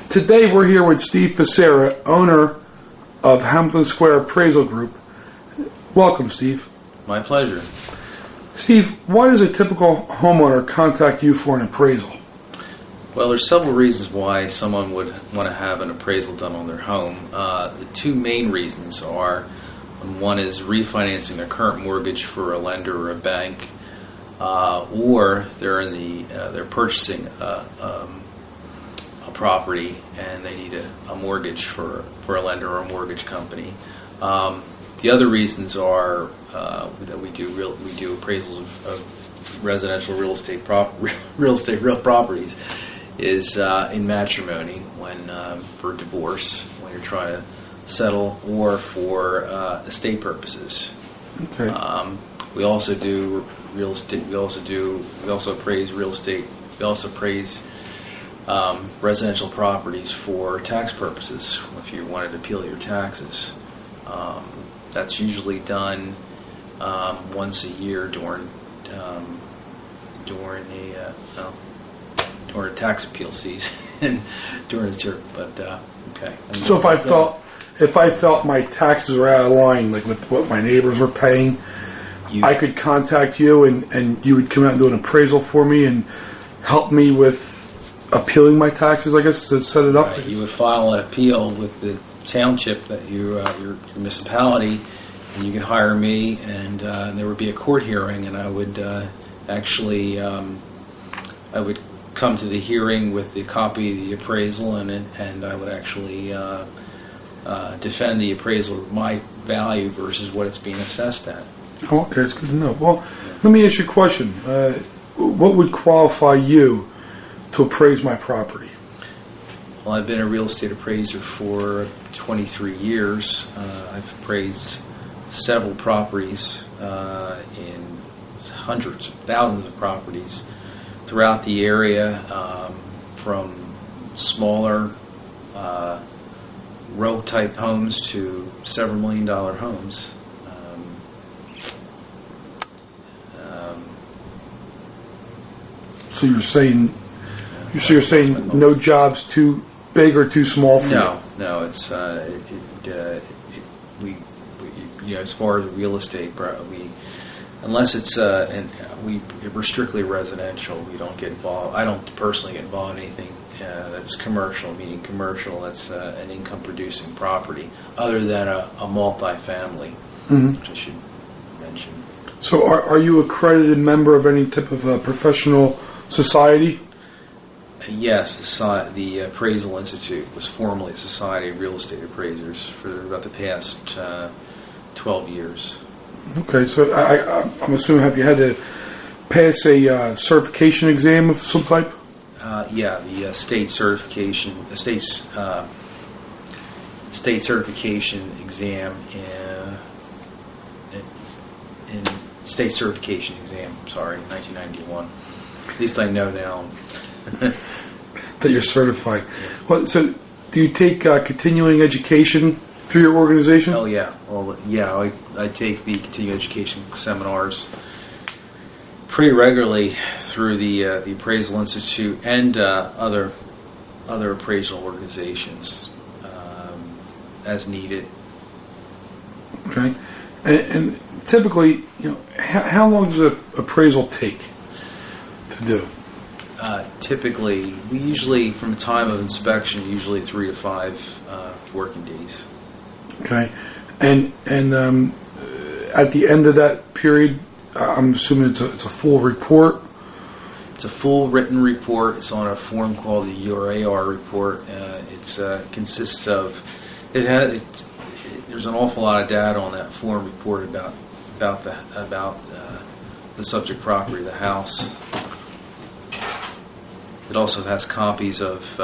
Today we're here with Steve Pacera, owner of Hamilton Sq Appraisal Group. Welcome, Steve. My pleasure. Steve, why does a typical homeowner contact you for an appraisal? Well, there's several reasons why someone would want to have an appraisal done on their home. The two main reasons are, one is refinancing their current mortgage for a lender or a bank, or they're purchasing a property and they need a mortgage for a lender or a mortgage company. The other reasons are that we do appraisals of residential real properties is in matrimony, when for divorce, when you're trying to settle, or for estate purposes. Okay. We also do real estate. We also appraise real estate. We also appraise residential properties for tax purposes. If you wanted to appeal your taxes, that's usually done once a year during a tax appeal season. during the okay. So if I felt my taxes were out of line, like with what my neighbors were paying, I could contact you and you would come out and do an appraisal for me and help me with appealing my taxes, I guess, to set it up. Right. You would file an appeal with the township that your municipality, and you could hire me, and there would be a court hearing, and I would I would come to the hearing with the copy of the appraisal, and I would actually defend the appraisal of my value versus what it's being assessed at. Oh, okay, that's good to know. Well, let me ask you a question. What would qualify you to appraise my property? Well, I've been a real estate appraiser for 23 years. I've appraised several properties in hundreds, thousands of properties throughout the area, from smaller row-type homes to several million-dollar homes. So you're saying no job's too big or too small for you? No. It's as far as real estate, unless it's we're strictly residential. We don't get involved. I don't personally get involved in anything that's commercial, meaning commercial. That's an income-producing property, other than a multi-family, which I should mention. So, are you a accredited member of any type of professional society? Yes, the Appraisal Institute was formerly a society of real estate appraisers for about the past 12 years. Okay, so I'm assuming, have you had to pass a certification exam of some type? The state certification exam in state certification exam. Sorry, 1991. At least I know now. That you're certified. Well, so do you take continuing education through your organization? Oh yeah. Well, yeah. I take the continuing education seminars pretty regularly through the Appraisal Institute and other appraisal organizations as needed. Okay. And typically, how long does an appraisal take to do? Typically, we usually, from the time of inspection, usually 3 to 5 working days. Okay, and at the end of that period, I'm assuming it's a full report. It's a full written report. It's on a form called the URAR report. It consists of there's an awful lot of data on that form report about the subject property, the house. It also has copies of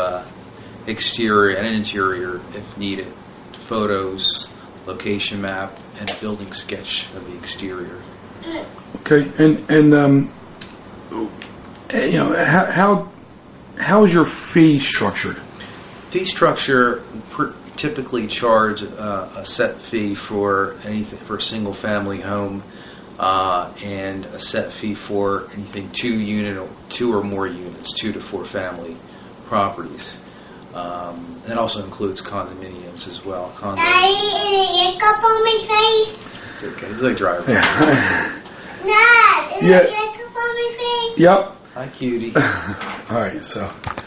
exterior and interior, if needed, photos, location map, and a building sketch of the exterior. Okay, and how is your fee structured? Fee structure typically charge a set fee for anything for a single family home, and a set fee for anything 2 or more units, 2 to 4 family properties. It also includes condominiums as well. Daddy, is it ink up on my face? It's okay. It's like driving. Yeah. Dad, is Yeah. it ink up on my face? Yep. Hi, cutie. All right, so